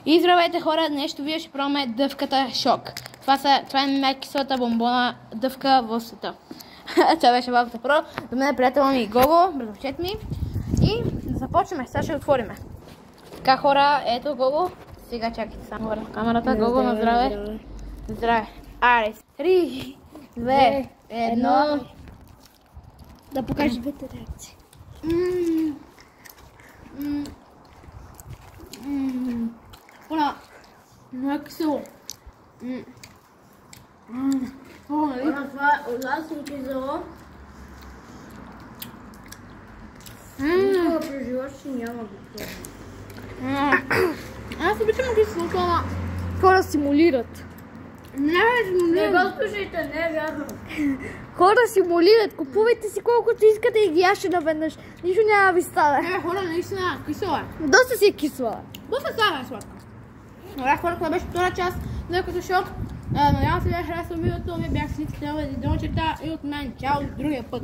И здравейте хора, нещо вие ще пробваме дъвката шок. Това е най-кислата бомбона дъвка в света. Това беше бабата Про. За мен е приятел ми Гого, братовчет ми. И да започнем, сега ще отвориме. Така хора, ето Гого. Сега чакайте само върна камерата. Гого, на здраве. Здраве. Аре, 3, 2, 1. Да покажеш двете реакции. Хора, много е кисело. Хора, това е ужасно кисело. Никога през живота си няма го. Аз обичам киселото, ама... Хора симулират. Не Не го слушайте, не е вярно. Хора симулират, купувайте си колкото искате и ги яше наведнъж. Нищо няма да ви стане. Не, хора, наистина, кисело е. Доста си е кисла. Доста става е сладка. Добре, хора, това беше втора част на дъвката шок. Надявам се да ви е харесало видеото, вие бях с Ници, трябва да черта и от мен. Чао, до другия път.